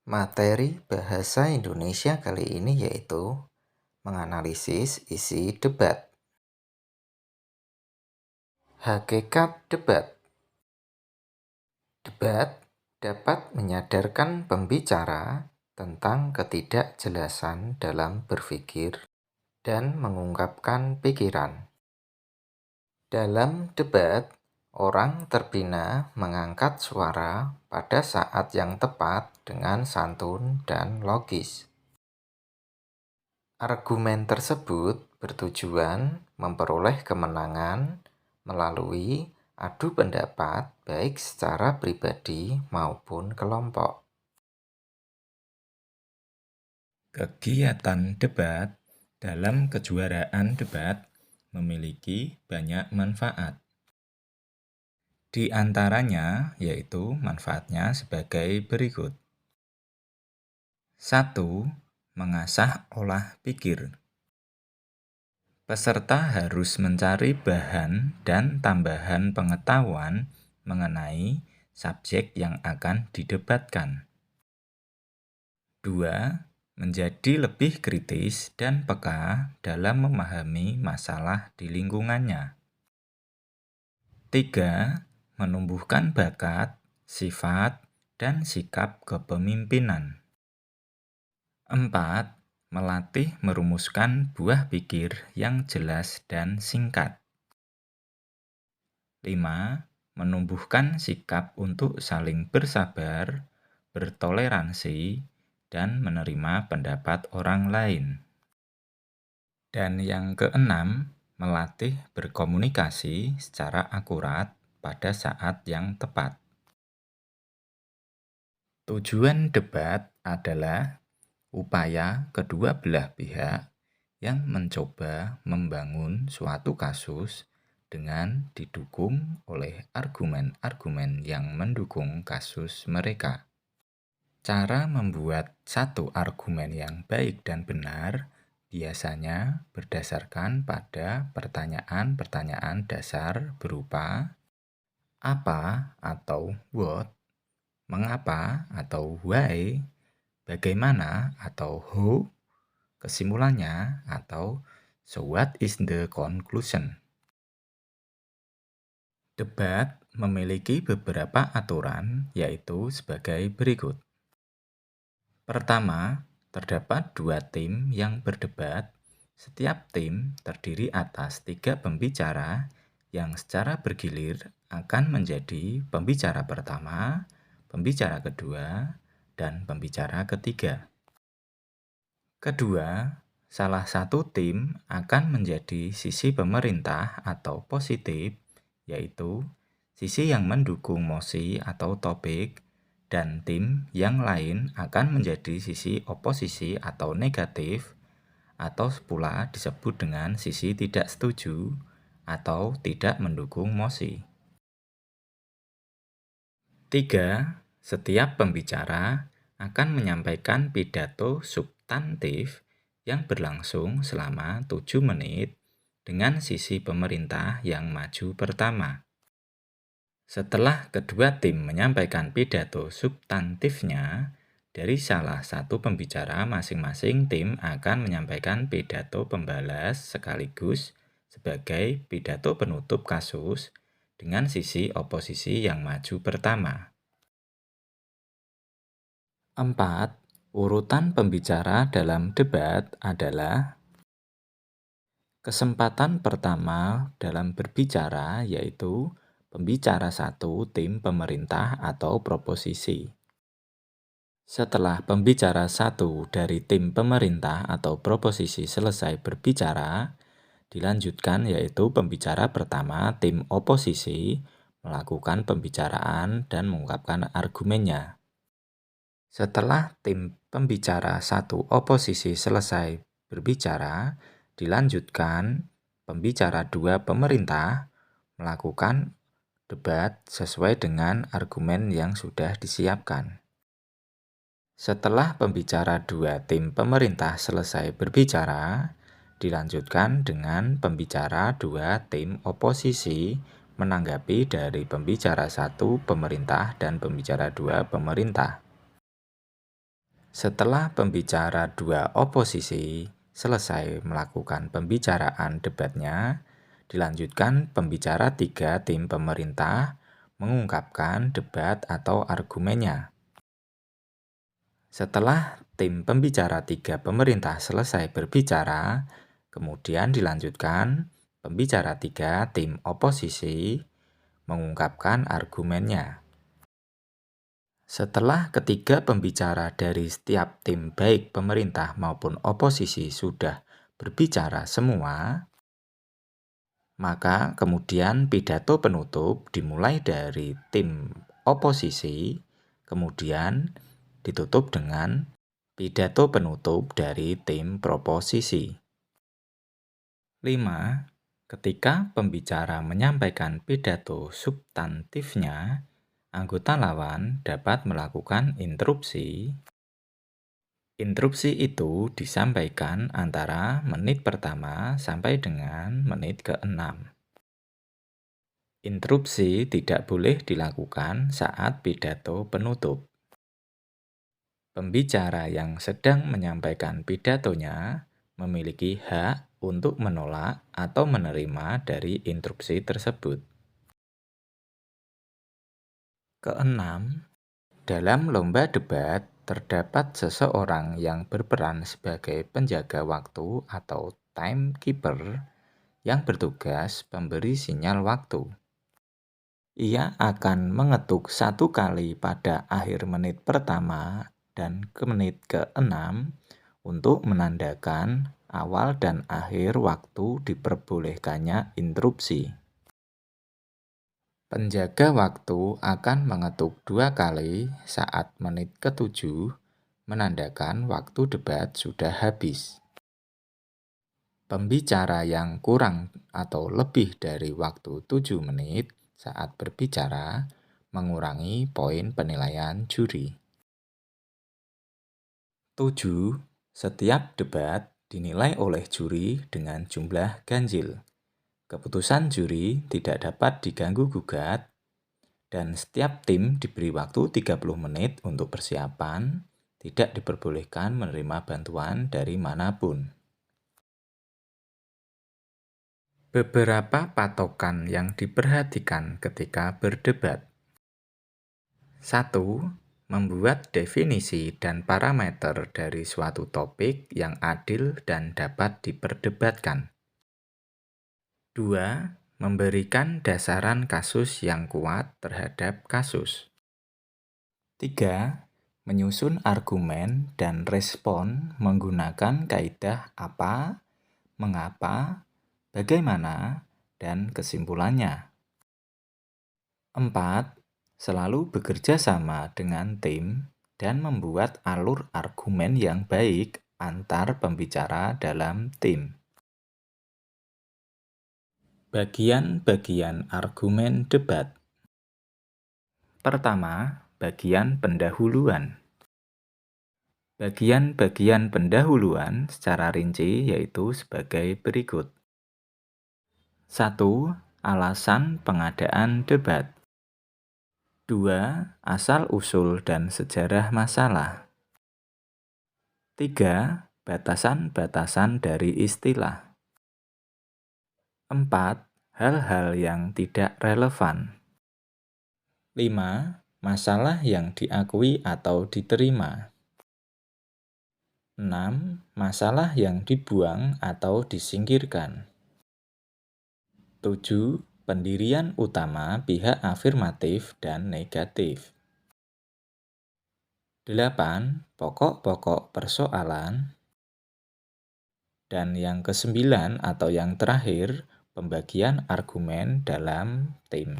Materi bahasa Indonesia kali ini yaitu menganalisis isi debat. Hakikat debat. Debat dapat menyadarkan pembicara tentang ketidakjelasan dalam berpikir dan mengungkapkan pikiran. Dalam debat, orang terbina mengangkat suara pada saat yang tepat dengan santun dan logis. Argumen tersebut bertujuan memperoleh kemenangan melalui adu pendapat baik secara pribadi maupun kelompok. Kegiatan debat dalam kejuaraan debat memiliki banyak manfaat. Di antaranya yaitu manfaatnya sebagai berikut. 1. Mengasah olah pikir. Peserta harus mencari bahan dan tambahan pengetahuan mengenai subjek yang akan didebatkan. 2. Menjadi lebih kritis dan peka dalam memahami masalah di lingkungannya. 3. Menumbuhkan bakat, sifat, dan sikap kepemimpinan. 4. Melatih merumuskan buah pikir yang jelas dan singkat. 5. Menumbuhkan sikap untuk saling bersabar, bertoleransi, dan menerima pendapat orang lain. Dan yang keenam, melatih berkomunikasi secara akurat pada saat yang tepat. Tujuan debat adalah upaya kedua belah pihak yang mencoba membangun suatu kasus dengan didukung oleh argumen-argumen yang mendukung kasus mereka. Cara membuat satu argumen yang baik dan benar biasanya berdasarkan pada pertanyaan-pertanyaan dasar berupa apa atau what, mengapa atau why, bagaimana atau how, kesimpulannya atau so what is the conclusion. Debat memiliki beberapa aturan yaitu sebagai berikut. Pertama, terdapat 2 tim yang berdebat. Setiap tim terdiri atas 3 pembicara yang secara bergilir akan menjadi pembicara pertama, pembicara kedua, dan pembicara ketiga. Kedua, salah satu tim akan menjadi sisi pemerintah atau positif, yaitu sisi yang mendukung mosi atau topik, dan tim yang lain akan menjadi sisi oposisi atau negatif, atau pula disebut dengan sisi tidak setuju atau tidak mendukung mosi. 3. Setiap pembicara akan menyampaikan pidato substantif yang berlangsung selama 7 menit dengan sisi pemerintah yang maju pertama. Setelah kedua tim menyampaikan pidato substantifnya, dari salah satu pembicara masing-masing tim akan menyampaikan pidato pembalas sekaligus sebagai pidato penutup kasus dengan sisi oposisi yang maju pertama. 4. Urutan pembicara dalam debat adalah: kesempatan pertama dalam berbicara yaitu pembicara 1 tim pemerintah atau proposisi. Setelah pembicara 1 dari tim pemerintah atau proposisi selesai berbicara, dilanjutkan yaitu pembicara pertama tim oposisi melakukan pembicaraan dan mengungkapkan argumennya. Setelah tim pembicara 1 oposisi selesai berbicara, dilanjutkan pembicara 2 pemerintah melakukan debat sesuai dengan argumen yang sudah disiapkan. Setelah pembicara 2 tim pemerintah selesai berbicara, dilanjutkan dengan pembicara 2 tim oposisi menanggapi dari pembicara 1 pemerintah dan pembicara 2 pemerintah. Setelah pembicara dua oposisi selesai melakukan pembicaraan debatnya, dilanjutkan pembicara tiga tim pemerintah mengungkapkan debat atau argumennya. Setelah tim pembicara tiga pemerintah selesai berbicara, kemudian dilanjutkan pembicara tiga tim oposisi mengungkapkan argumennya. Setelah ketiga pembicara dari setiap tim baik pemerintah maupun oposisi sudah berbicara semua, maka kemudian pidato penutup dimulai dari tim oposisi, kemudian ditutup dengan pidato penutup dari tim proposisi. 5. Ketika pembicara menyampaikan pidato substantifnya, anggota lawan dapat melakukan interupsi. Interupsi itu disampaikan antara menit pertama sampai dengan menit ke-6. Interupsi tidak boleh dilakukan saat pidato penutup. Pembicara yang sedang menyampaikan pidatonya memiliki hak untuk menolak atau menerima dari interupsi tersebut. Keenam, dalam lomba debat terdapat seseorang yang berperan sebagai penjaga waktu atau timekeeper yang bertugas memberi sinyal waktu. Ia akan mengetuk 1 kali pada akhir menit pertama dan ke menit ke-6 untuk menandakan awal dan akhir waktu diperbolehkannya interupsi. Penjaga waktu akan mengetuk 2 kali saat menit ke-7 menandakan waktu debat sudah habis. Pembicara yang kurang atau lebih dari waktu 7 menit saat berbicara mengurangi poin penilaian juri. 7. Setiap debat dinilai oleh juri dengan jumlah ganjil. Keputusan juri tidak dapat diganggu-gugat dan setiap tim diberi waktu 30 menit untuk persiapan, tidak diperbolehkan menerima bantuan dari manapun. Beberapa patokan yang diperhatikan ketika berdebat. 1. Membuat definisi dan parameter dari suatu topik yang adil dan dapat diperdebatkan. 2. Memberikan dasaran kasus yang kuat terhadap kasus. 3. Menyusun argumen dan respon menggunakan kaidah apa, mengapa, bagaimana, dan kesimpulannya. 4. Selalu bekerja sama dengan tim dan membuat alur argumen yang baik antar pembicara dalam tim. Bagian-bagian argumen debat. Pertama, bagian pendahuluan. Bagian-bagian pendahuluan secara rinci yaitu sebagai berikut. 1. Alasan pengadaan debat. 2. Asal-usul dan sejarah masalah. 3. Batasan-batasan dari istilah. 4. Hal-hal yang tidak relevan. 5. Masalah yang diakui atau diterima. 6. Masalah yang dibuang atau disingkirkan. 7. Pendirian utama pihak afirmatif dan negatif. 8. Pokok-pokok persoalan. Dan yang ke-9 atau yang terakhir, pembagian argumen dalam tim.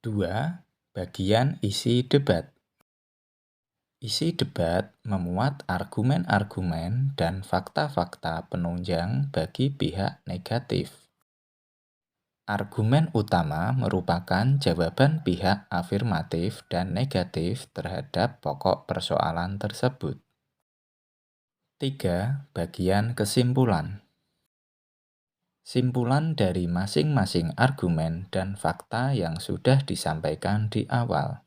2. Bagian isi debat. Isi debat memuat argumen-argumen dan fakta-fakta penunjang bagi pihak negatif. Argumen utama merupakan jawaban pihak afirmatif dan negatif terhadap pokok persoalan tersebut. 3. Bagian kesimpulan. Simpulan dari masing-masing argumen dan fakta yang sudah disampaikan di awal.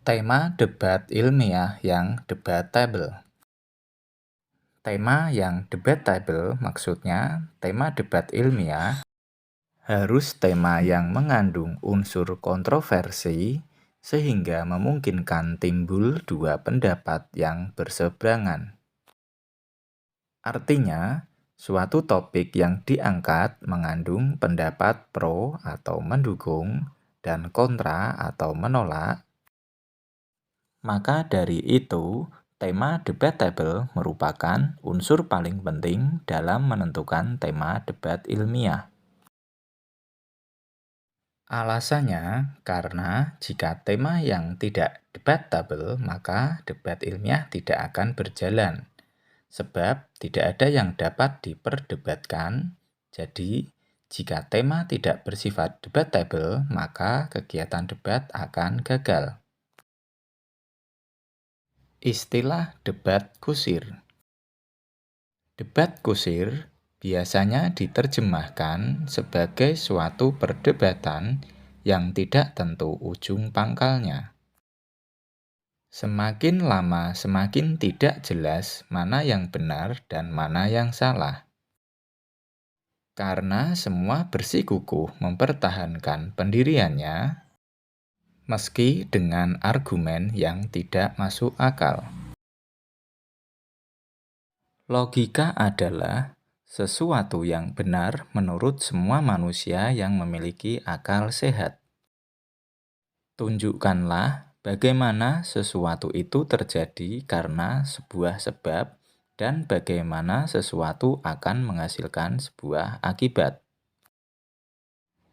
Tema debat ilmiah yang debatable. Tema yang debatable maksudnya tema debat ilmiah harus tema yang mengandung unsur kontroversi sehingga memungkinkan timbul dua pendapat yang berseberangan. Artinya, suatu topik yang diangkat mengandung pendapat pro atau mendukung dan kontra atau menolak. Maka dari itu, tema debatable merupakan unsur paling penting dalam menentukan tema debat ilmiah. Alasannya karena jika tema yang tidak debatable, maka debat ilmiah tidak akan berjalan. Sebab tidak ada yang dapat diperdebatkan, jadi jika tema tidak bersifat debatable, maka kegiatan debat akan gagal. Istilah debat kusir. Debat kusir biasanya diterjemahkan sebagai suatu perdebatan yang tidak tentu ujung pangkalnya. Semakin lama semakin tidak jelas mana yang benar dan mana yang salah. Karena semua bersikukuh mempertahankan pendiriannya, meski dengan argumen yang tidak masuk akal. Logika adalah sesuatu yang benar menurut semua manusia yang memiliki akal sehat. Tunjukkanlah bagaimana sesuatu itu terjadi karena sebuah sebab dan bagaimana sesuatu akan menghasilkan sebuah akibat.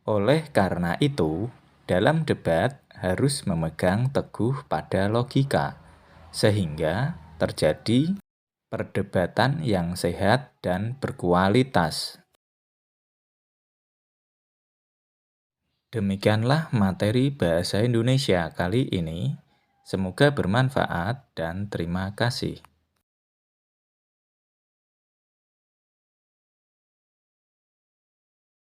Oleh karena itu, dalam debat harus memegang teguh pada logika, sehingga terjadi perdebatan yang sehat dan berkualitas. Demikianlah materi Bahasa Indonesia kali ini. Semoga bermanfaat dan terima kasih.